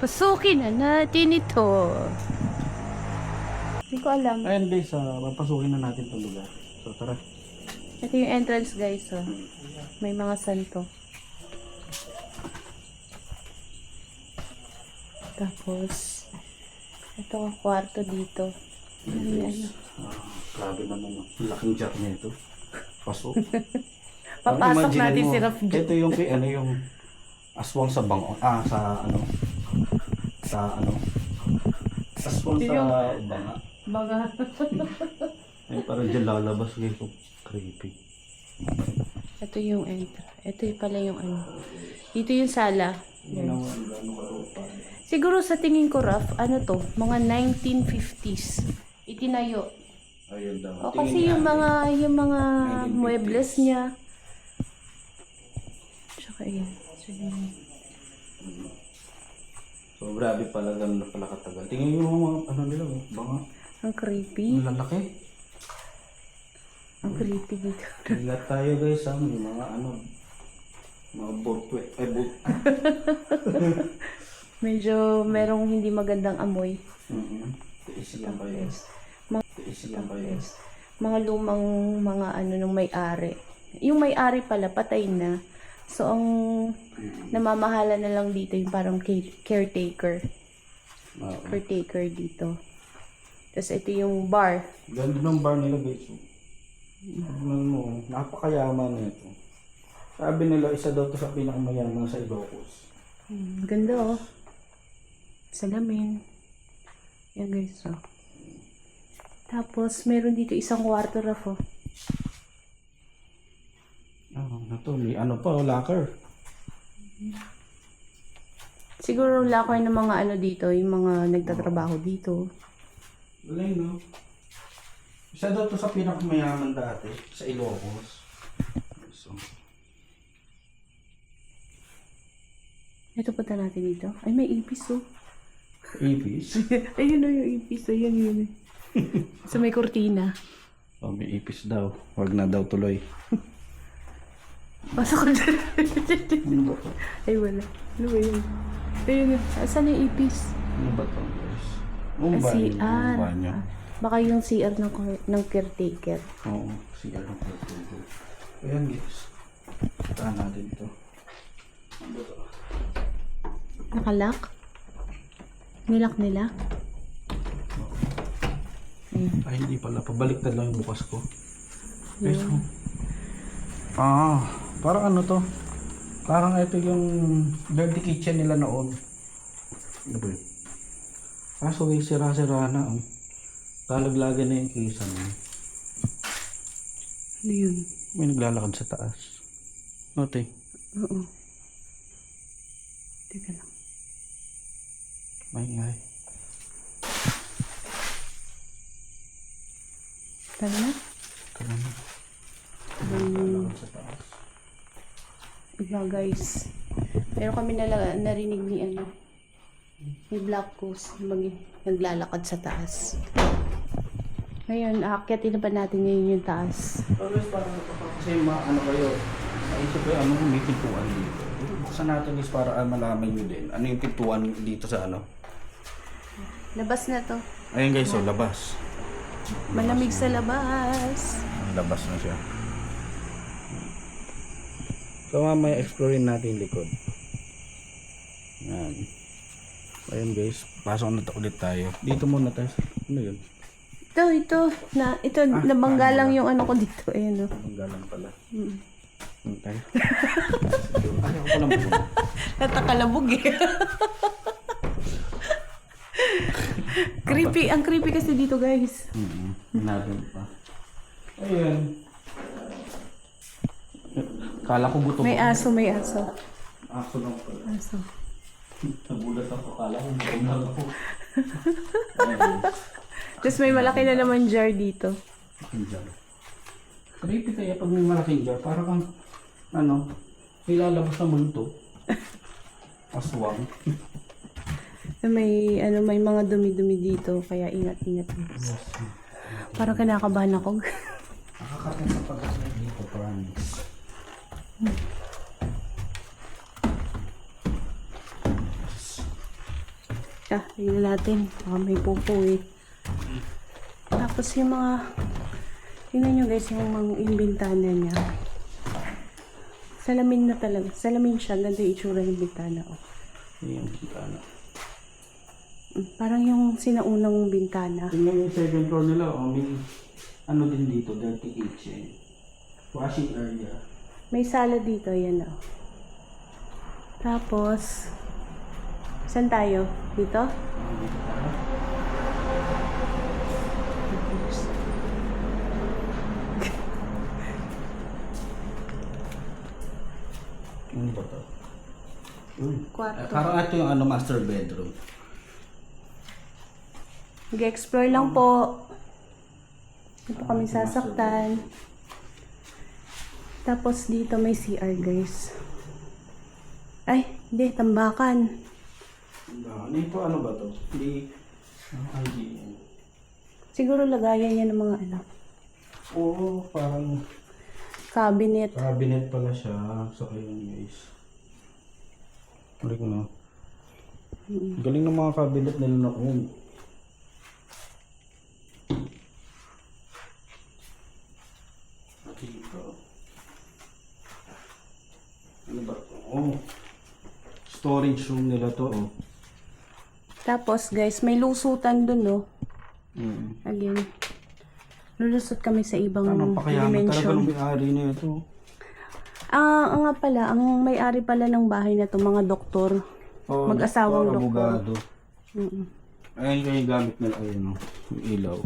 Pasukin na natin ito. Hindi ko alam. Ayun guys, papasukin na natin itong lugar. So tara. Ito yung entrance guys. Oh. May mga santo. Tapos, ito ang kwarto dito. Ano? Grabe naman. Laking jar na ito. Pasok. Papasok Imagine natin mo, si Raf dyan. ito yung yung aswang sa bango. Aswang sa Yung- banga. Baga. Ay, parang dyan lalabas guys. Oh, creepy. Ito yung ito yung pala yung ano. Dito yung sala. Ginawa ang gano'ng karupa. Siguro sa tingin ko, Raf, ano to? Mga 1950s. Itinayo. Ayun daw. O kasi yung mga 1950s. muebles niya. Tsaka yan. So, yun. So grabe pala, ganun na pala katagal. Tingnan yung mga ano nila, oh, banga. Ang creepy. Ang lalaki. Ang creepy dito. Ingat tayo guys, may mga mga boat. Medyo merong hindi magandang amoy. Tiis lang kayo. Tiis lang kayo. Mga lumang mga ano nung may-ari. Yung may-ari pala, patay na. So, ang namamahala na lang dito yung parang caretaker. Oo. Caretaker dito. Tapos ito yung bar. Ganda ng bar nila guys. Tignan mo, napakayaman nito. Sabi nila, isa daw to sa pinakamayaman sa Ilocos. Ganda oh. Salamin. Yan guys oh. Tapos meron dito isang kwarto Raf oh. Ano to? May ano pa, locker. Siguro locker ng mga ano dito, yung mga nagtatrabaho dito. Galing no? Isa daw to sa pinakamayaman dati sa Ilocos. So, Ito punta natin dito. Ay may ipis oh. ipis. Ayun na yung ipis. Ayun yun. Sa may kurtina. Oh, may ipis daw. Wag na daw tuloy. Pasok ko dyan. Ano ba to? Ay wala. Ano ba yun? Ayun. Saan yung ipis? Ano ba to guys? CR. Banyo. Baka yung CR ng caretaker. Oo, CR ng caretaker. Ayan guys. Puntahan natin ito. Ano ba to? Nakalock? Nilak nila? Ay, hindi pala. Pabaliktad lang yung bukas ko. Yun. Guys, parang ano to? Parang ito yung dirty kitchen nila noon. Ano ba yun? Kaso guys, sira-sira na. Talaglagan na yung kisa na. Ano yun? May naglalakad sa taas. Note. Oo. Teka lang. May ingay. Tara na. Tara na. Naglalakad sa taas. Iba guys. Pero kami narinig ni ano. Ni Black Ghost. Naglalakad sa taas. Ngayon, aakyatin na ba natin ngayon yung taas? Always parang kasi ano kayo, naisip ko ano kung may pintuan dito. Buksan natin is para malaman nyo din. Ano yung pintuan dito sa ano? Labas na to. Ayun guys, so labas. Malamig sa labas. Labas na siya. So mamaya explorein natin yung likod. Yan. Ayun guys, pasok na ulit tayo. Dito muna tayo. Ano yun? Ito. Nabangga lang yung ano ko dito. Ayan o. Ang galang pala. Mm. Okay. Ayaw ko lang po. Natakalabog eh. Creepy. Ang creepy kasi dito guys. Natin pa. Ayun. Kala ko gutom. May aso. Aso lang pala. Aso. Nagulat ako. Kala ko gutom lang ako. Ayun. Tapos may malaki na naman jar dito. Malaking jar. Creepy kaya pag may malaking jar. Parang kang, nilalabas na multo. Aswang. May mga dumi-dumi dito. Kaya ingat-ingat. Parang kinakabahan ako. Nakakaroon sa pag-aswang dito, promise. Siya, tingnan natin. Baka may pupo eh. Tapos yung mga, tingnan nyo guys, yung bintana niya. Salamin na talaga. Salamin siya. Ganda yung itsura ng bintana. Oh. Yung bintana. Parang yung sinaunang bintana. Tingnan yung second floor nila, may ano din dito, dirty kitchen. Washing area. May sala dito, yan oh. Tapos, saan tayo? Dito? Ano ba to? Kwarto. Parang ito yung ano, master bedroom. Mag-explore lang po. Dito kami sasaktan. Tapos dito may CR guys. Ay, hindi, tambakan. Ano ito? Ano ba to? Hindi. IGN. Siguro lagayan niya ng mga ano, Oo, parang cabinet. cabinet pala siya. So, ayun guys. Galing na. Galing ng mga cabinet nila na dito. Ano ba to? Oh. Storage room nila to, oh. Tapos guys, may lusutan dun, no? Mm. Again, lulusot kami sa ibang Napakayaman talaga dimension. ng may-ari na ito. Nga pala, ang may-ari pala ng bahay na to, mga doktor. Oh, Mag-asawang doktor. abogado. Mm-mm. Ayun yung gamit nila, ayun, oh. Yung ilaw.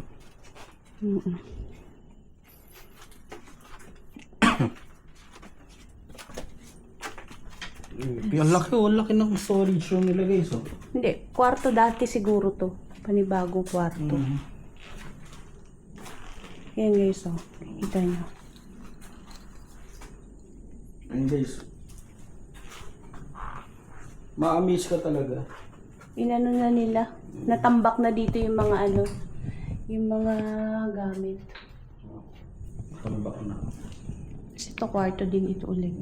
Mm-mm. Ang laki ng storage room nila guys, oh. Hindi, kwarto dati siguro to. Panibagong kwarto. Yan guys, oh. Kita nyo. Ayun guys. Ma-amaze ka talaga. Inano na nila. Natambak na dito yung mga ano, yung mga gamit. Ano ba na? Kasi ito kwarto din ito ulit.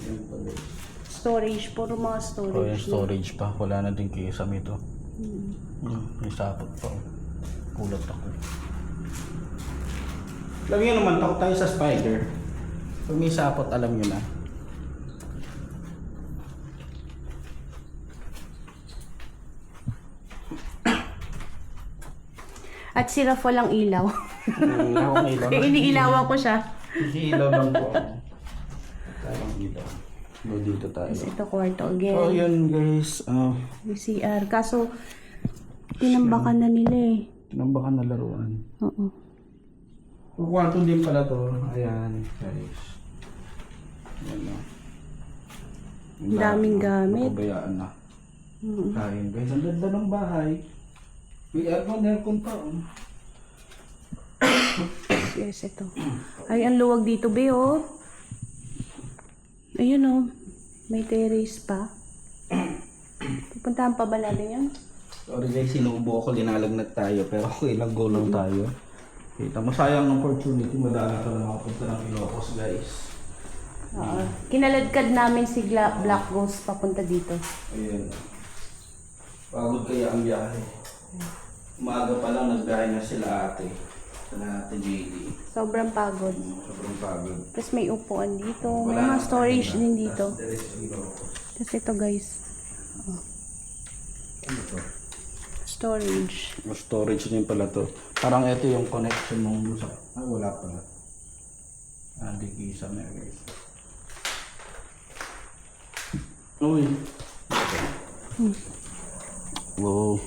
Yan pa guys. Storage, puro mga storage. Oh, yung storage pa. Wala na din kisame ito. May sapot pa. Oh. Kulat ako. Alam nyo naman, takot tayo sa spider. Pag may sapot, alam nyo na. At si Raf walang ilaw. Akong ilaw. Kaya iniilawan ko siya. Ilaw lang po. Tayong ilaw. Dito tayo. Tapos ito kwarto So, again. yun guys. May CR. Kaso, tinambakan na nila eh. Tinambakan na laruan. Oo. Kwarto din pala to. Ayan, guys. Ayan na. Ang Daming gamit. Napabayaan na. Kain guys. Ang ganda ng bahay. May aircon pa. Oh. Yes, ito. Ay, ang luwag dito, be, oh. Ayun, oh. May terrace pa. Pupuntahan pa ba natin yun? Sorry guys, sinubo ako. Linalagnat tayo. Pero okay lang, go lang tayo. Kita mo, sayang ng opportunity. Madala ka na makapunta ng Ilocos, guys. Oo. Kinaladkad namin si Black Ghost papunta dito. Ayan. Pagod kaya ang biyahe. Umaga pa lang nagbiyahe na sila ate. Sila ate JD. Sobrang pagod. Sobrang pagod. Tapos may upuan dito. May mga storage din dito. Tapos ito, guys. Oh. Ano to? Storage. Storage din pala to. Parang ito yung connection nung sa... wala pala. Hindi kisa na guys. Uy. Wow.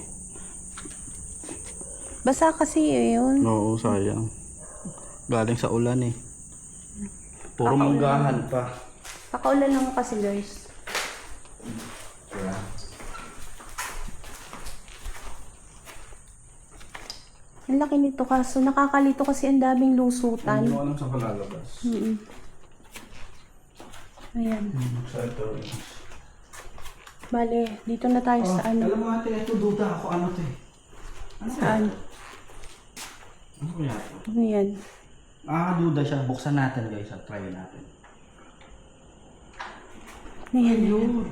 Basa kasi yun. Oo, sayang. Galing sa ulan eh. Puro manggahan pa. Kakaulan lang kasi, guys. Yeah. Ang laki nito kaso nakakalito kasi ang daming lusutan. Hindi mo alam saan ka lalabas. Ayan. Sa ito. Bale, dito na tayo sa ano. Alam mo ate, ito duda ako. Ano to eh? Saan? Ano kaya ito? Ano yan? Nakakaduda siya. Buksan natin guys at try natin. Ano yan? Ayun.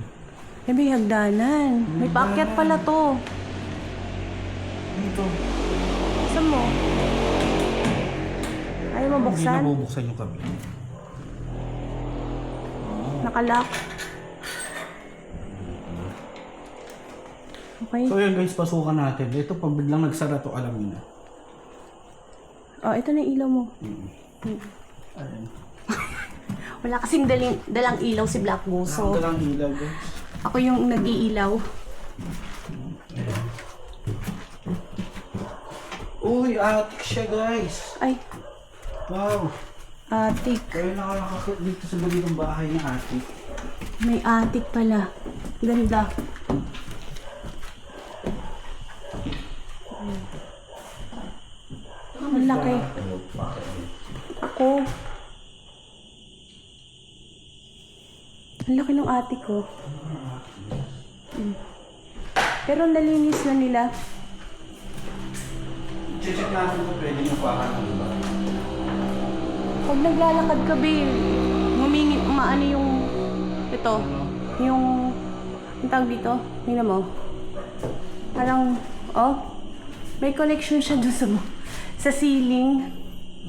May hagdanan. May paakyat pala to. Dito. Saan mo? Ayaw mo buksan? Hindi nabubuksan yung kabila. Nakalock. Okay. So yan guys, pasukan natin. Ito pag biglang nagsara to, alam niyo na. Oh, ito na yung ilaw mo. Ayan. Wala kasing dalang ilaw si Black Ghost. So, Ang dalang ilaw guys. ako yung nag-iilaw. Uy, attic siya guys. Ay, Wow. attic. Kayo nakakakit dito sa gabi ng bahay ng attic. May attic pala. Ganda. Ang laki. Ako. Ang laki ng attic ko. Pero nalinis na nila. Check natin kung pwede yung pakan ng iba. Pag naglalakad ka, babe, umaano yung, ito, yung tawag dito, tingnan mo. Parang, may connection siya doon sa ceiling.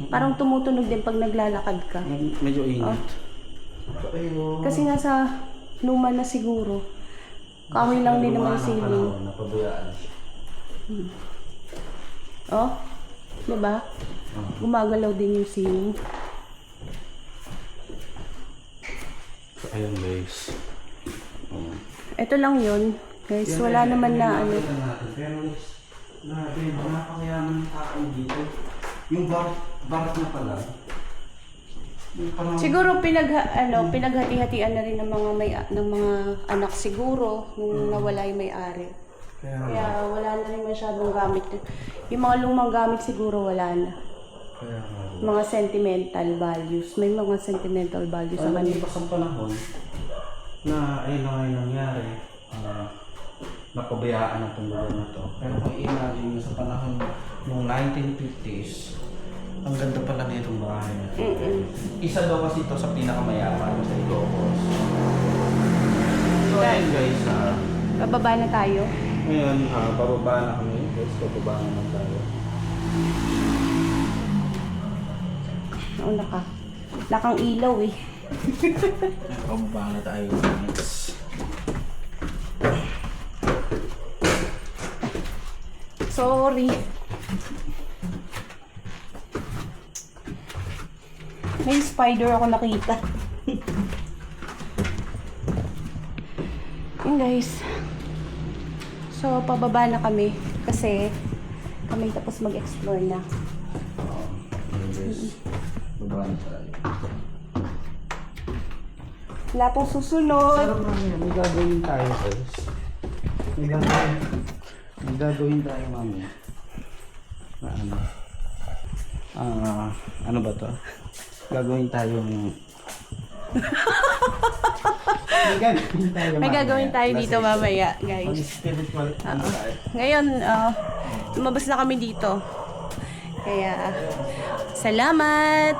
Parang tumutunog din pag naglalakad ka. Medyo init. Oh. Ayun. Kasi nasa luma na siguro. Kahoy lang din naman yung ceiling. Napabayaan siya. Oh, diba? Gumagalaw din yung ceiling. So, ayun guys. Ito lang yun. Guys, wala naman na ano. Pero guys, grabe, napakayaman ng tao dito. Yung barat na pala. Yung parang- Siguro pinaghati-hatian na rin ng mga anak siguro nung nawala yung may-ari. Kaya wala na rin masyadong gamit. Yung mga lumang gamit siguro wala na. Mga sentimental values. May mga sentimental values sa Alam kanila. niyo pa sa panahon na ayun na ngayon nangyari, napabayaan ang lugar na to. Pero kung i-imagine nyo sa panahon ng 1950s, ang ganda pala na itong bahay na ito. Isa daw kasi ito sa pinakamayaman sa Ilocos. So ayun guys, Bababa na tayo. ngayon pababa na kami. Guys, pababa naman tayo. Nauna ka. Lakang ilaw eh. Pababa na tayo guys. Sorry. May spider ako nakita. Yun guys. So, pababa na kami. Kasi kami tapos mag-explore na. Ayun guys, pababa na tayo. Wala pong susunod. Sarap namin, may gagawin tayo guys. May gagawin tayo mami. Na ano ba to? Gagawin tayong May gagawin tayo dito mamaya, guys. Spiritual. Ngayon, lumabas na kami dito. Kaya, salamat!